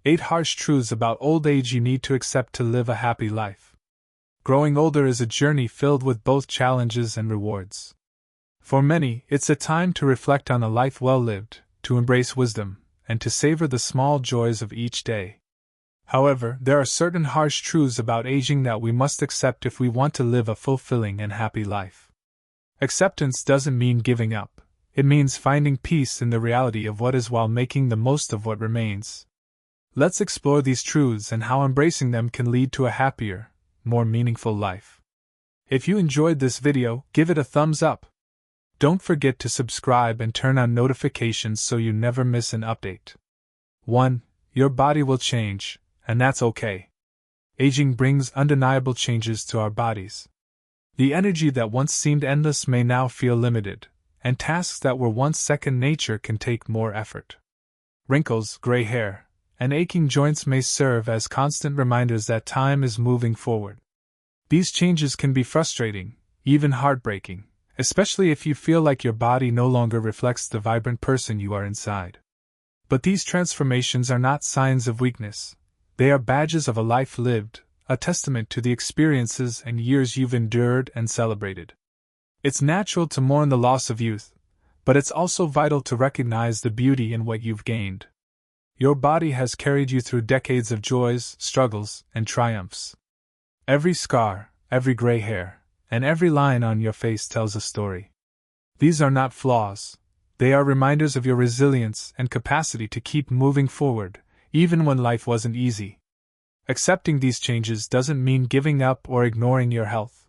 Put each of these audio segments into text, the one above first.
8 harsh truths about old age you need to accept to live a happy life. Growing older is a journey filled with both challenges and rewards. For many, it's a time to reflect on a life well lived, to embrace wisdom, and to savor the small joys of each day. However, there are certain harsh truths about aging that we must accept if we want to live a fulfilling and happy life. Acceptance doesn't mean giving up. It means finding peace in the reality of what is while making the most of what remains. Let's explore these truths and how embracing them can lead to a happier, more meaningful life. If you enjoyed this video, give it a thumbs up. Don't forget to subscribe and turn on notifications so you never miss an update. 1. Your body will change, and that's okay. Aging brings undeniable changes to our bodies. The energy that once seemed endless may now feel limited, and tasks that were once second nature can take more effort. Wrinkles, gray hair, and aching joints may serve as constant reminders that time is moving forward. These changes can be frustrating, even heartbreaking, especially if you feel like your body no longer reflects the vibrant person you are inside. But these transformations are not signs of weakness. They are badges of a life lived, a testament to the experiences and years you've endured and celebrated. It's natural to mourn the loss of youth, but it's also vital to recognize the beauty in what you've gained. Your body has carried you through decades of joys, struggles, and triumphs. Every scar, every gray hair, and every line on your face tells a story. These are not flaws. They are reminders of your resilience and capacity to keep moving forward, even when life wasn't easy. Accepting these changes doesn't mean giving up or ignoring your health.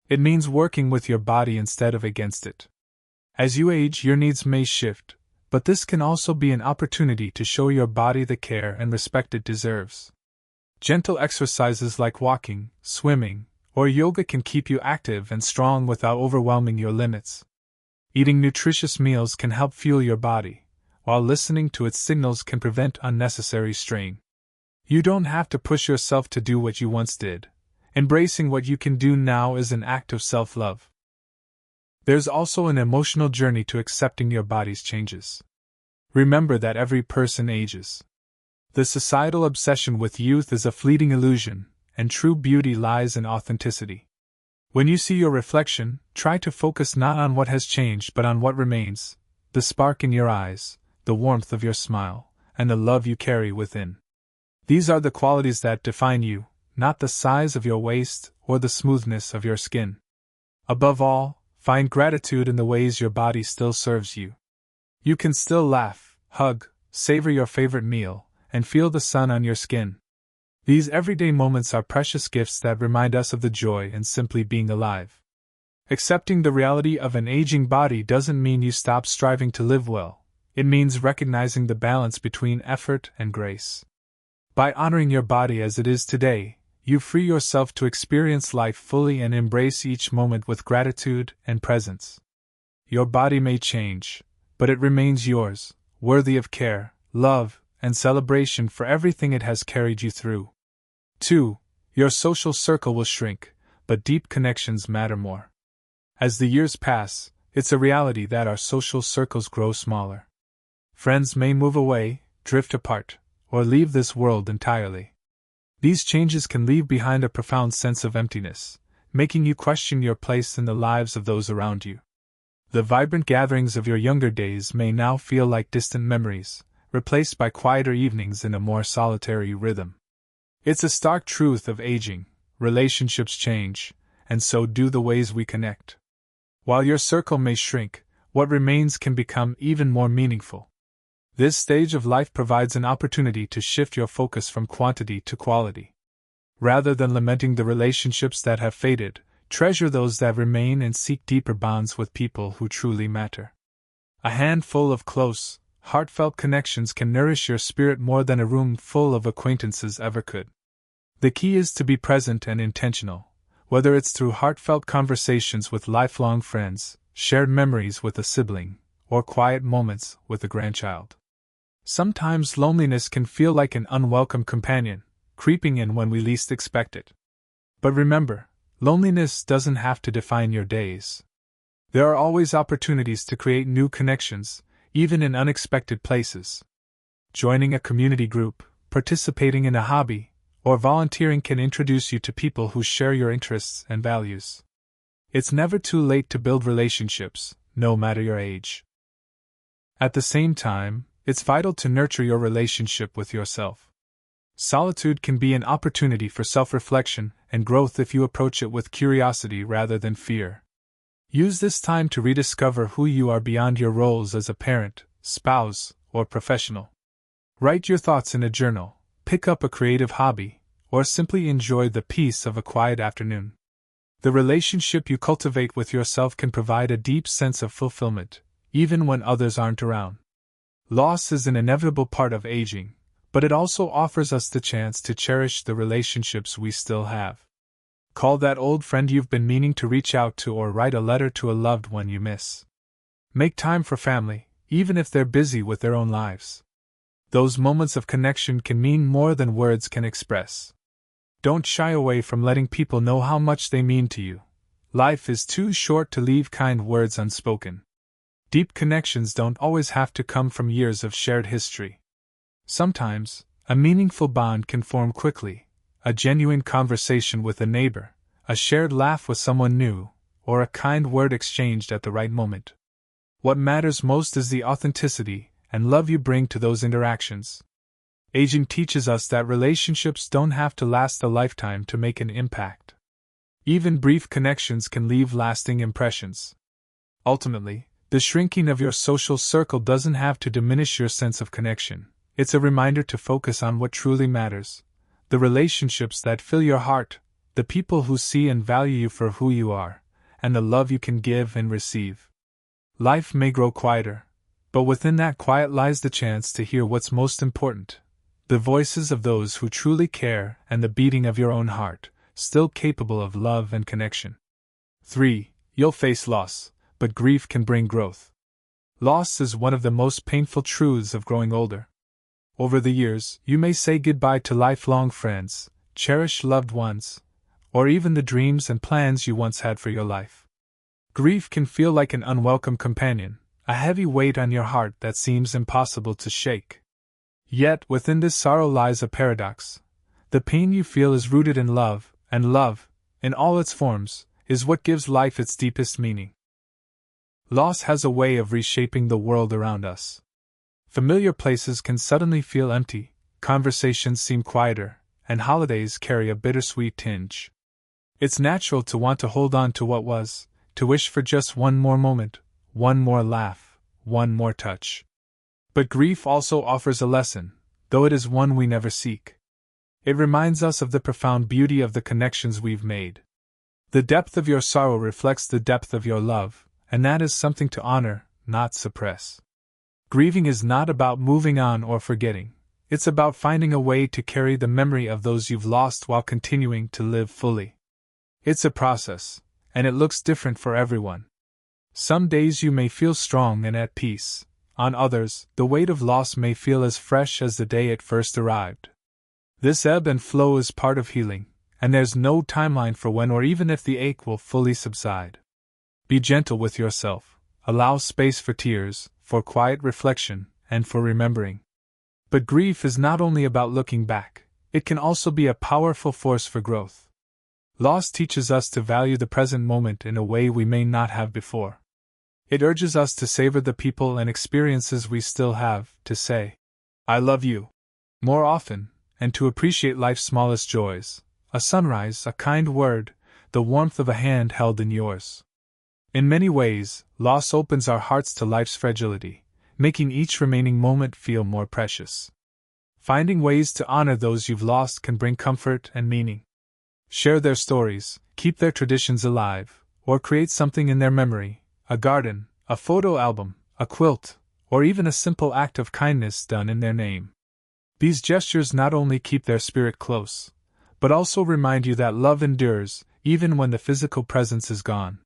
It means working with your body instead of against it. As you age, your needs may shift, but this can also be an opportunity to show your body the care and respect it deserves. Gentle exercises like walking, swimming, or yoga can keep you active and strong without overwhelming your limits. Eating nutritious meals can help fuel your body, while listening to its signals can prevent unnecessary strain. You don't have to push yourself to do what you once did. Embracing what you can do now is an act of self-love. There's also an emotional journey to accepting your body's changes. Remember that every person ages. The societal obsession with youth is a fleeting illusion, and true beauty lies in authenticity. When you see your reflection, try to focus not on what has changed but on what remains, the spark in your eyes, the warmth of your smile, and the love you carry within. These are the qualities that define you, not the size of your waist or the smoothness of your skin. Above all, find gratitude in the ways your body still serves you. You can still laugh, hug, savor your favorite meal, and feel the sun on your skin. These everyday moments are precious gifts that remind us of the joy in simply being alive. Accepting the reality of an aging body doesn't mean you stop striving to live well. It means recognizing the balance between effort and grace. By honoring your body as it is today, you free yourself to experience life fully and embrace each moment with gratitude and presence. Your body may change, but it remains yours, worthy of care, love, and celebration for everything it has carried you through. 2. Your social circle will shrink, but deep connections matter more. As the years pass, it's a reality that our social circles grow smaller. Friends may move away, drift apart, or leave this world entirely. These changes can leave behind a profound sense of emptiness, making you question your place in the lives of those around you. The vibrant gatherings of your younger days may now feel like distant memories, replaced by quieter evenings in a more solitary rhythm. It's a stark truth of aging. Relationships change, and so do the ways we connect. While your circle may shrink, what remains can become even more meaningful. This stage of life provides an opportunity to shift your focus from quantity to quality. Rather than lamenting the relationships that have faded, treasure those that remain and seek deeper bonds with people who truly matter. A handful of close, heartfelt connections can nourish your spirit more than a room full of acquaintances ever could. The key is to be present and intentional, whether it's through heartfelt conversations with lifelong friends, shared memories with a sibling, or quiet moments with a grandchild. Sometimes loneliness can feel like an unwelcome companion, creeping in when we least expect it. But remember, loneliness doesn't have to define your days. There are always opportunities to create new connections, even in unexpected places. Joining a community group, participating in a hobby, or volunteering can introduce you to people who share your interests and values. It's never too late to build relationships, no matter your age. At the same time, it's vital to nurture your relationship with yourself. Solitude can be an opportunity for self-reflection and growth if you approach it with curiosity rather than fear. Use this time to rediscover who you are beyond your roles as a parent, spouse, or professional. Write your thoughts in a journal, pick up a creative hobby, or simply enjoy the peace of a quiet afternoon. The relationship you cultivate with yourself can provide a deep sense of fulfillment, even when others aren't around. Loss is an inevitable part of aging, but it also offers us the chance to cherish the relationships we still have. Call that old friend you've been meaning to reach out to, or write a letter to a loved one you miss. Make time for family, even if they're busy with their own lives. Those moments of connection can mean more than words can express. Don't shy away from letting people know how much they mean to you. Life is too short to leave kind words unspoken. Deep connections don't always have to come from years of shared history. Sometimes, a meaningful bond can form quickly: a genuine conversation with a neighbor, a shared laugh with someone new, or a kind word exchanged at the right moment. What matters most is the authenticity and love you bring to those interactions. Aging teaches us that relationships don't have to last a lifetime to make an impact. Even brief connections can leave lasting impressions. Ultimately, the shrinking of your social circle doesn't have to diminish your sense of connection. It's a reminder to focus on what truly matters: the relationships that fill your heart, the people who see and value you for who you are, and the love you can give and receive. Life may grow quieter, but within that quiet lies the chance to hear what's most important: the voices of those who truly care and the beating of your own heart, still capable of love and connection. 3. You'll face loss, but grief can bring growth. Loss is one of the most painful truths of growing older. Over the years, you may say goodbye to lifelong friends, cherished loved ones, or even the dreams and plans you once had for your life. Grief can feel like an unwelcome companion, a heavy weight on your heart that seems impossible to shake. Yet, within this sorrow lies a paradox. The pain you feel is rooted in love, and love, in all its forms, is what gives life its deepest meaning. Loss has a way of reshaping the world around us. Familiar places can suddenly feel empty, conversations seem quieter, and holidays carry a bittersweet tinge. It's natural to want to hold on to what was, to wish for just one more moment, one more laugh, one more touch. But grief also offers a lesson, though it is one we never seek. It reminds us of the profound beauty of the connections we've made. The depth of your sorrow reflects the depth of your love, and that is something to honor, not suppress. Grieving is not about moving on or forgetting. It's about finding a way to carry the memory of those you've lost while continuing to live fully. It's a process, and it looks different for everyone. Some days you may feel strong and at peace. On others, the weight of loss may feel as fresh as the day it first arrived. This ebb and flow is part of healing, and there's no timeline for when or even if the ache will fully subside. Be gentle with yourself. Allow space for tears, for quiet reflection, and for remembering. But grief is not only about looking back, it can also be a powerful force for growth. Loss teaches us to value the present moment in a way we may not have before. It urges us to savor the people and experiences we still have, to say, "I love you," more often, and to appreciate life's smallest joys: a sunrise, a kind word, the warmth of a hand held in yours. In many ways, loss opens our hearts to life's fragility, making each remaining moment feel more precious. Finding ways to honor those you've lost can bring comfort and meaning. Share their stories, keep their traditions alive, or create something in their memory: a garden, a photo album, a quilt, or even a simple act of kindness done in their name. These gestures not only keep their spirit close, but also remind you that love endures, even when the physical presence is gone.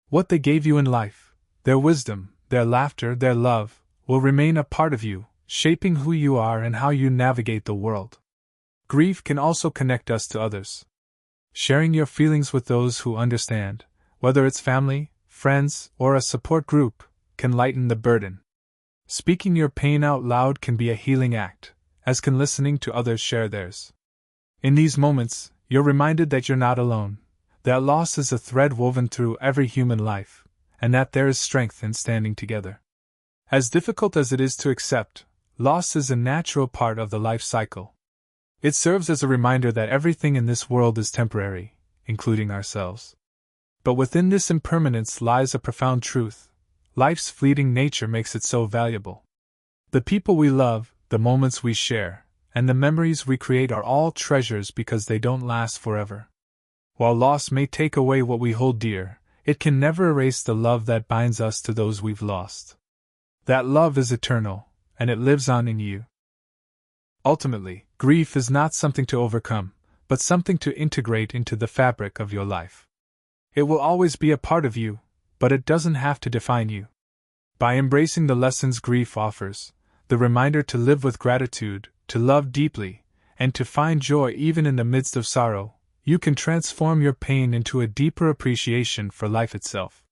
What they gave you in life, their wisdom, their laughter, their love, will remain a part of you, shaping who you are and how you navigate the world. Grief can also connect us to others. Sharing your feelings with those who understand, whether it's family, friends, or a support group, can lighten the burden. Speaking your pain out loud can be a healing act, as can listening to others share theirs. In these moments, you're reminded that you're not alone, that loss is a thread woven through every human life, and that there is strength in standing together. As difficult as it is to accept, loss is a natural part of the life cycle. It serves as a reminder that everything in this world is temporary, including ourselves. But within this impermanence lies a profound truth. Life's fleeting nature makes it so valuable. The people we love, the moments we share, and the memories we create are all treasures because they don't last forever. While loss may take away what we hold dear, it can never erase the love that binds us to those we've lost. That love is eternal, and it lives on in you. Ultimately, grief is not something to overcome, but something to integrate into the fabric of your life. It will always be a part of you, but it doesn't have to define you. By embracing the lessons grief offers, the reminder to live with gratitude, to love deeply, and to find joy even in the midst of sorrow, you can transform your pain into a deeper appreciation for life itself.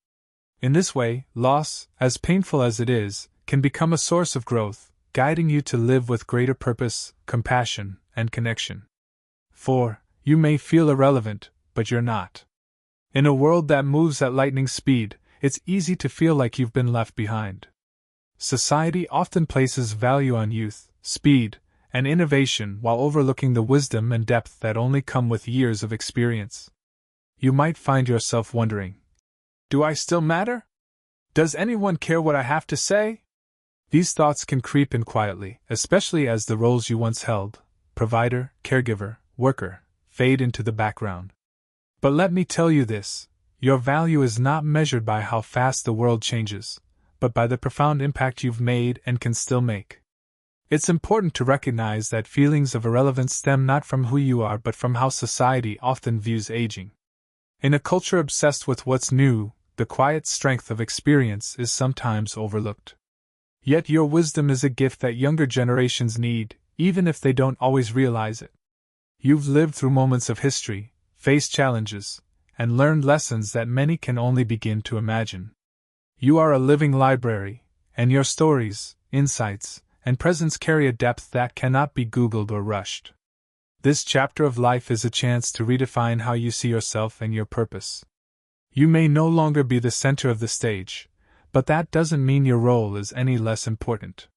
In this way, loss, as painful as it is, can become a source of growth, guiding you to live with greater purpose, compassion, and connection. For, you may feel irrelevant, but you're not. In a world that moves at lightning speed, it's easy to feel like you've been left behind. Society often places value on youth, speed, and innovation while overlooking the wisdom and depth that only come with years of experience. You might find yourself wondering, do I still matter? Does anyone care what I have to say? These thoughts can creep in quietly, especially as the roles you once held, provider, caregiver, worker, fade into the background. But let me tell you this, your value is not measured by how fast the world changes, but by the profound impact you've made and can still make. It's important to recognize that feelings of irrelevance stem not from who you are but from how society often views aging. In a culture obsessed with what's new, the quiet strength of experience is sometimes overlooked. Yet your wisdom is a gift that younger generations need, even if they don't always realize it. You've lived through moments of history, faced challenges, and learned lessons that many can only begin to imagine. You are a living library, and your stories, insights, and presence carry a depth that cannot be Googled or rushed. This chapter of life is a chance to redefine how you see yourself and your purpose. You may no longer be the center of the stage, but that doesn't mean your role is any less important.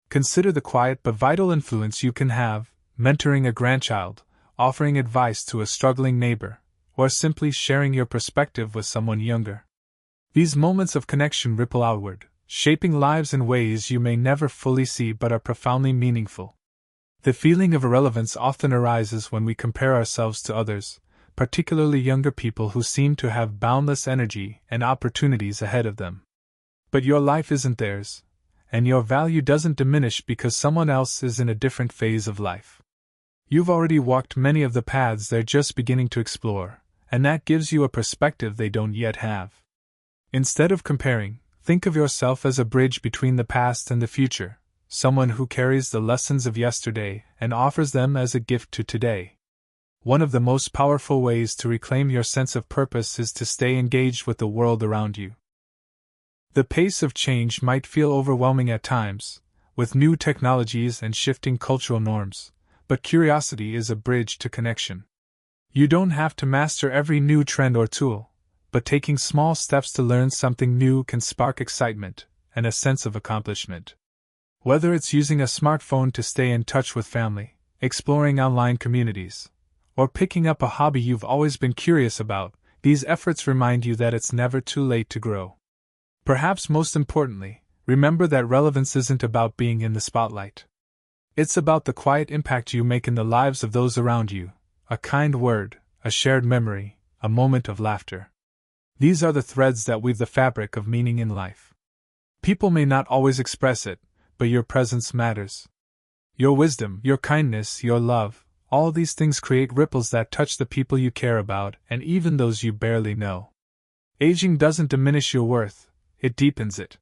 Consider the quiet but vital influence you can have, mentoring a grandchild, offering advice to a struggling neighbor, or simply sharing your perspective with someone younger. These moments of connection ripple outward, shaping lives in ways you may never fully see but are profoundly meaningful. The feeling of irrelevance often arises when we compare ourselves to others, particularly younger people who seem to have boundless energy and opportunities ahead of them. But your life isn't theirs, and your value doesn't diminish because someone else is in a different phase of life. You've already walked many of the paths they're just beginning to explore, and that gives you a perspective they don't yet have. Instead of comparing, think of yourself as a bridge between the past and the future, someone who carries the lessons of yesterday and offers them as a gift to today. One of the most powerful ways to reclaim your sense of purpose is to stay engaged with the world around you. The pace of change might feel overwhelming at times, with new technologies and shifting cultural norms, but curiosity is a bridge to connection. You don't have to master every new trend or tool, but taking small steps to learn something new can spark excitement and a sense of accomplishment. Whether it's using a smartphone to stay in touch with family, exploring online communities, or picking up a hobby you've always been curious about, these efforts remind you that it's never too late to grow. Perhaps most importantly, remember that relevance isn't about being in the spotlight. It's about the quiet impact you make in the lives of those around you, a kind word, a shared memory, a moment of laughter. These are the threads that weave the fabric of meaning in life. People may not always express it, but your presence matters. Your wisdom, your kindness, your love, all these things create ripples that touch the people you care about and even those you barely know. Aging doesn't diminish your worth, it deepens it.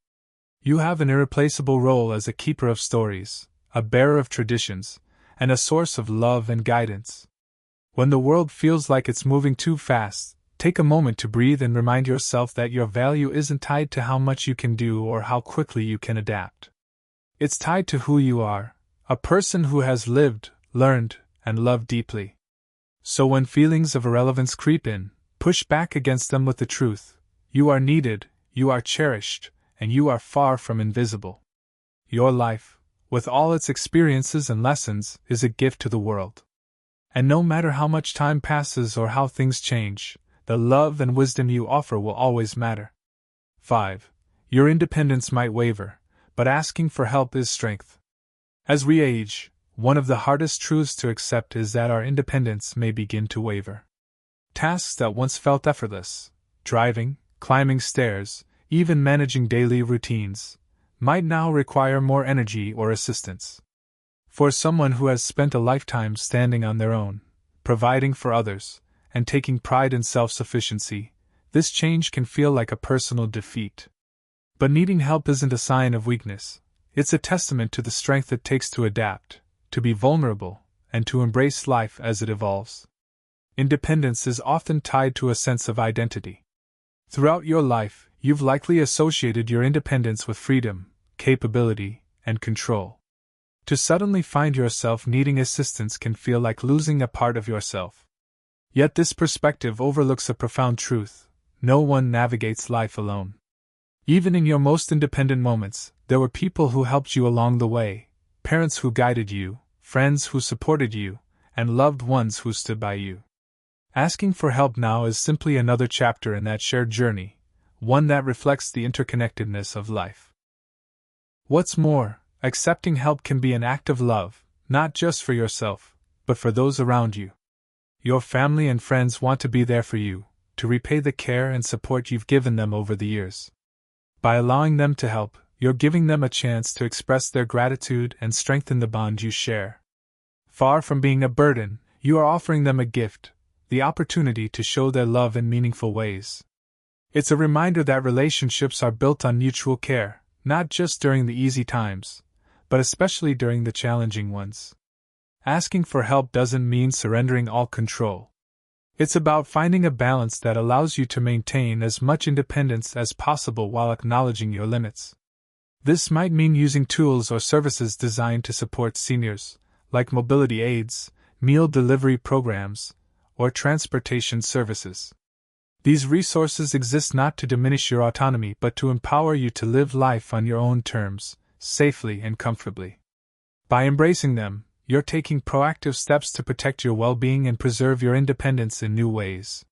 You have an irreplaceable role as a keeper of stories, a bearer of traditions, and a source of love and guidance. When the world feels like it's moving too fast, take a moment to breathe and remind yourself that your value isn't tied to how much you can do or how quickly you can adapt. It's tied to who you are, a person who has lived, learned, and loved deeply. So when feelings of irrelevance creep in, push back against them with the truth: you are needed, you are cherished, and you are far from invisible. Your life, with all its experiences and lessons, is a gift to the world. And no matter how much time passes or how things change, the love and wisdom you offer will always matter. 5. Your independence might waver, but asking for help is strength. As we age, one of the hardest truths to accept is that our independence may begin to waver. Tasks that once felt effortless, driving, climbing stairs, even managing daily routines, might now require more energy or assistance. For someone who has spent a lifetime standing on their own, providing for others, and taking pride in self-sufficiency, this change can feel like a personal defeat. But needing help isn't a sign of weakness. It's a testament to the strength it takes to adapt, to be vulnerable, and to embrace life as it evolves. Independence is often tied to a sense of identity. Throughout your life, you've likely associated your independence with freedom, capability, and control. To suddenly find yourself needing assistance can feel like losing a part of yourself. Yet this perspective overlooks a profound truth: no one navigates life alone. Even in your most independent moments, there were people who helped you along the way, parents who guided you, friends who supported you, and loved ones who stood by you. Asking for help now is simply another chapter in that shared journey, one that reflects the interconnectedness of life. What's more, accepting help can be an act of love, not just for yourself, but for those around you. Your family and friends want to be there for you, to repay the care and support you've given them over the years. By allowing them to help, you're giving them a chance to express their gratitude and strengthen the bond you share. Far from being a burden, you are offering them a gift, the opportunity to show their love in meaningful ways. It's a reminder that relationships are built on mutual care, not just during the easy times, but especially during the challenging ones. Asking for help doesn't mean surrendering all control. It's about finding a balance that allows you to maintain as much independence as possible while acknowledging your limits. This might mean using tools or services designed to support seniors, like mobility aids, meal delivery programs, or transportation services. These resources exist not to diminish your autonomy but to empower you to live life on your own terms, safely and comfortably. By embracing them, you're taking proactive steps to protect your well-being and preserve your independence in new ways.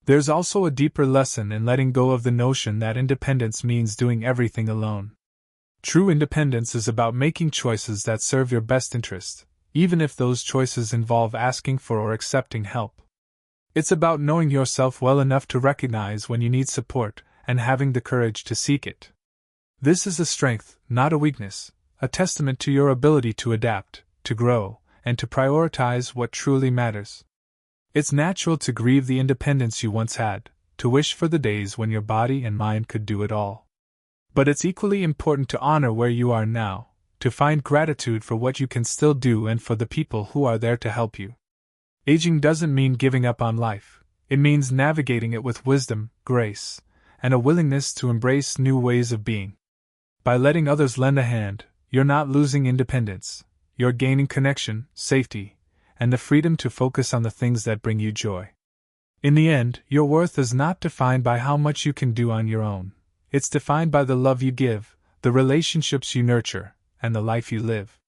There's also a deeper lesson in letting go of the notion that independence means doing everything alone. True independence is about making choices that serve your best interest, even if those choices involve asking for or accepting help. It's about knowing yourself well enough to recognize when you need support and having the courage to seek it. This is a strength, not a weakness, a testament to your ability to adapt, to grow, and to prioritize what truly matters. It's natural to grieve the independence you once had, to wish for the days when your body and mind could do it all. But it's equally important to honor where you are now, to find gratitude for what you can still do and for the people who are there to help you. Aging doesn't mean giving up on life. It means navigating it with wisdom, grace, and a willingness to embrace new ways of being. By letting others lend a hand, you're not losing independence. You're gaining connection, safety, and the freedom to focus on the things that bring you joy. In the end, your worth is not defined by how much you can do on your own. It's defined by the love you give, the relationships you nurture, and the life you live.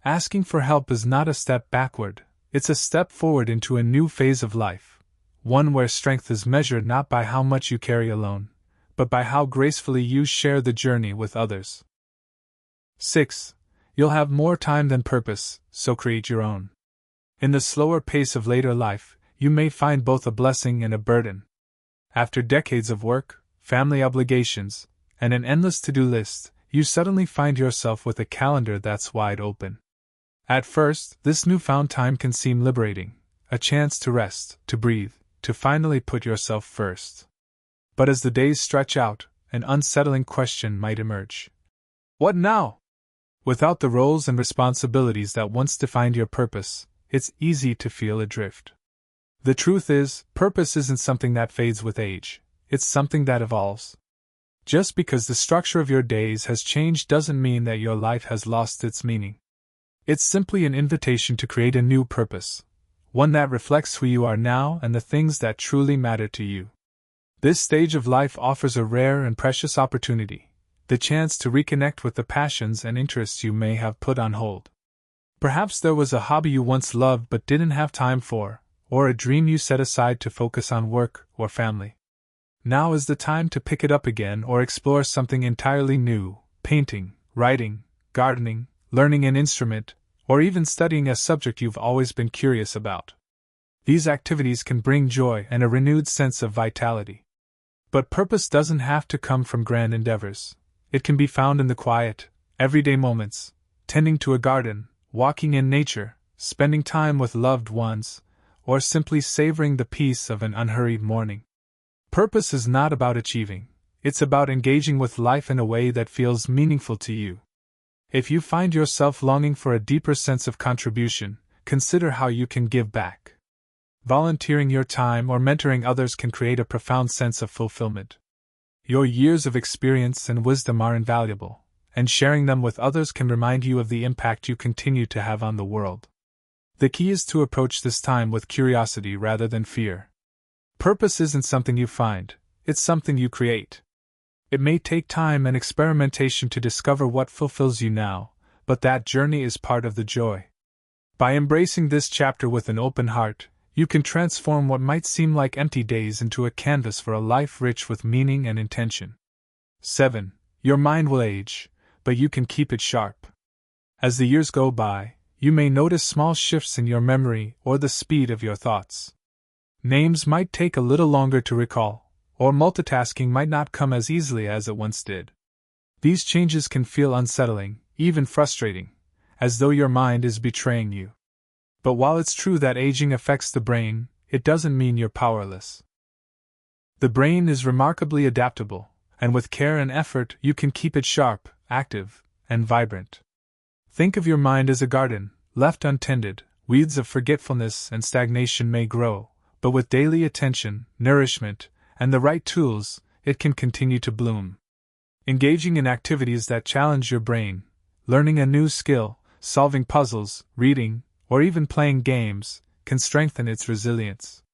Asking for help is not a step backward, it's a step forward into a new phase of life, one where strength is measured not by how much you carry alone, but by how gracefully you share the journey with others. 6. You'll have more time than purpose, so create your own. In the slower pace of later life, you may find both a blessing and a burden. After decades of work, family obligations, and an endless to-do list, you suddenly find yourself with a calendar that's wide open. At first, this newfound time can seem liberating, a chance to rest, to breathe, to finally put yourself first. But as the days stretch out, an unsettling question might emerge. What now? Without the roles and responsibilities that once defined your purpose, it's easy to feel adrift. The truth is, purpose isn't something that fades with age, it's something that evolves. Just because the structure of your days has changed doesn't mean that your life has lost its meaning. It's simply an invitation to create a new purpose, one that reflects who you are now and the things that truly matter to you. This stage of life offers a rare and precious opportunity, the chance to reconnect with the passions and interests you may have put on hold. Perhaps there was a hobby you once loved but didn't have time for, or a dream you set aside to focus on work or family. Now is the time to pick it up again or explore something entirely new: painting, writing, gardening, learning an instrument, or even studying a subject you've always been curious about. These activities can bring joy and a renewed sense of vitality. But purpose doesn't have to come from grand endeavors. It can be found in the quiet, everyday moments: tending to a garden, walking in nature, spending time with loved ones, or simply savoring the peace of an unhurried morning. Purpose is not about achieving, it's about engaging with life in a way that feels meaningful to you. If you find yourself longing for a deeper sense of contribution, consider how you can give back. Volunteering your time or mentoring others can create a profound sense of fulfillment. Your years of experience and wisdom are invaluable, and sharing them with others can remind you of the impact you continue to have on the world. The key is to approach this time with curiosity rather than fear. Purpose isn't something you find, it's something you create. It may take time and experimentation to discover what fulfills you now, but that journey is part of the joy. By embracing this chapter with an open heart, you can transform what might seem like empty days into a canvas for a life rich with meaning and intention. 7. Your mind will age, but you can keep it sharp. As the years go by, you may notice small shifts in your memory or the speed of your thoughts. Names might take a little longer to recall, or multitasking might not come as easily as it once did. These changes can feel unsettling, even frustrating, as though your mind is betraying you. But while it's true that aging affects the brain, it doesn't mean you're powerless. The brain is remarkably adaptable, and with care and effort you can keep it sharp, active, and vibrant. Think of your mind as a garden. Left untended, weeds of forgetfulness and stagnation may grow, but with daily attention, nourishment, and the right tools, it can continue to bloom. Engaging in activities that challenge your brain, learning a new skill, solving puzzles, reading, or even playing games, can strengthen its resilience.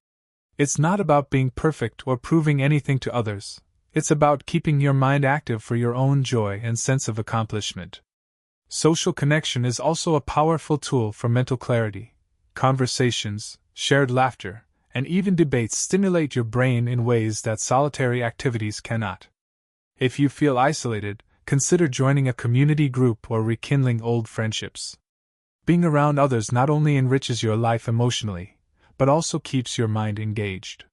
It's not about being perfect or proving anything to others, it's about keeping your mind active for your own joy and sense of accomplishment. Social connection is also a powerful tool for mental clarity. Conversations, shared laughter, and even debates stimulate your brain in ways that solitary activities cannot. If you feel isolated, consider joining a community group or rekindling old friendships. Being around others not only enriches your life emotionally, but also keeps your mind engaged.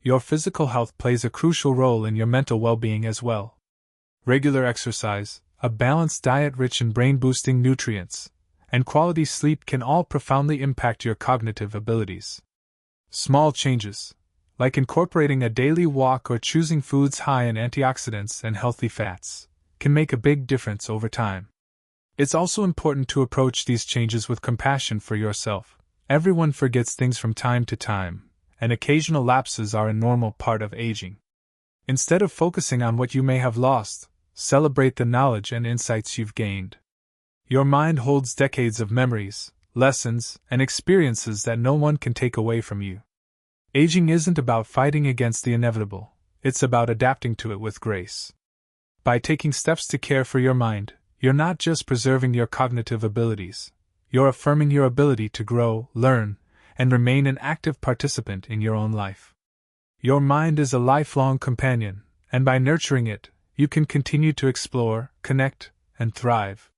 Your physical health plays a crucial role in your mental well-being as well. Regular exercise, a balanced diet rich in brain-boosting nutrients, and quality sleep can all profoundly impact your cognitive abilities. Small changes, like incorporating a daily walk or choosing foods high in antioxidants and healthy fats, can make a big difference over time. It's also important to approach these changes with compassion for yourself. Everyone forgets things from time to time, and occasional lapses are a normal part of aging. Instead of focusing on what you may have lost, celebrate the knowledge and insights you've gained. Your mind holds decades of memories, lessons, and experiences that no one can take away from you. Aging isn't about fighting against the inevitable, it's about adapting to it with grace. By taking steps to care for your mind, you're not just preserving your cognitive abilities, you're affirming your ability to grow, learn, and remain an active participant in your own life. Your mind is a lifelong companion, and by nurturing it, you can continue to explore, connect, and thrive.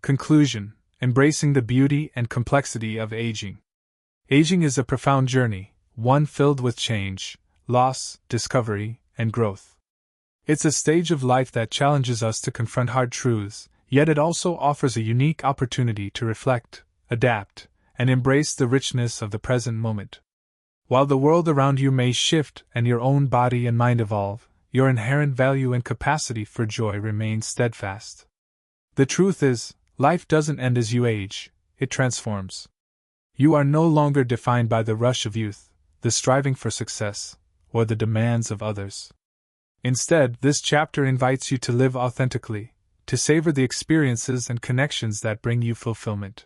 Conclusion: embracing the beauty and complexity of aging. Aging is a profound journey, one filled with change, loss, discovery, and growth. It's a stage of life that challenges us to confront hard truths, yet it also offers a unique opportunity to reflect, adapt, and embrace the richness of the present moment. While the world around you may shift and your own body and mind evolve, your inherent value and capacity for joy remain steadfast. The truth is, life doesn't end as you age, it transforms. You are no longer defined by the rush of youth, the striving for success, or the demands of others. Instead, this chapter invites you to live authentically, to savor the experiences and connections that bring you fulfillment.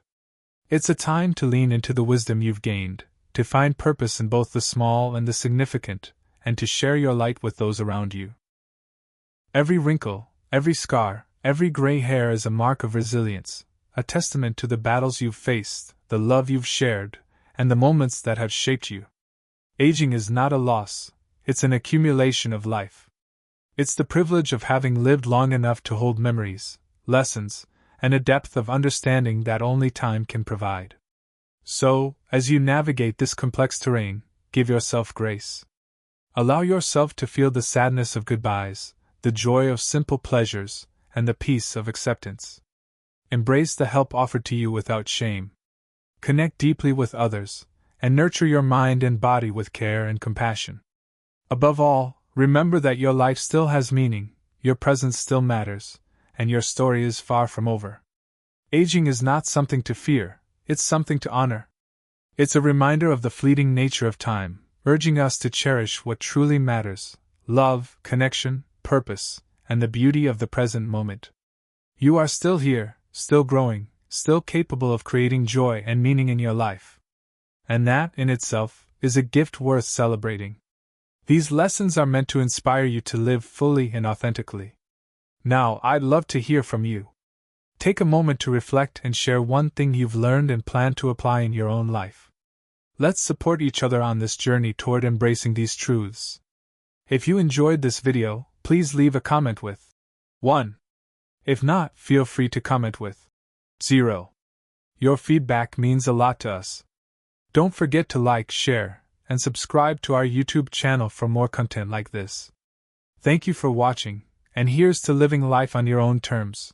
It's a time to lean into the wisdom you've gained, to find purpose in both the small and the significant, and to share your light with those around you. Every wrinkle, every scar, every gray hair is a mark of resilience, a testament to the battles you've faced, the love you've shared, and the moments that have shaped you. Aging is not a loss, it's an accumulation of life. It's the privilege of having lived long enough to hold memories, lessons, and a depth of understanding that only time can provide. So, as you navigate this complex terrain, give yourself grace. Allow yourself to feel the sadness of goodbyes, the joy of simple pleasures, and the peace of acceptance. Embrace the help offered to you without shame. Connect deeply with others, and nurture your mind and body with care and compassion. Above all, remember that your life still has meaning, your presence still matters, and your story is far from over. Aging is not something to fear, it's something to honor. It's a reminder of the fleeting nature of time, urging us to cherish what truly matters: love, connection, purpose, and the beauty of the present moment. You are still here, still growing, still capable of creating joy and meaning in your life. And that, in itself, is a gift worth celebrating. These lessons are meant to inspire you to live fully and authentically. Now, I'd love to hear from you. Take a moment to reflect and share one thing you've learned and plan to apply in your own life. Let's support each other on this journey toward embracing these truths. If you enjoyed this video, please leave a comment with 1. If not, feel free to comment with 0. Your feedback means a lot to us. Don't forget to like, share, and subscribe to our YouTube channel for more content like this. Thank you for watching, and here's to living life on your own terms.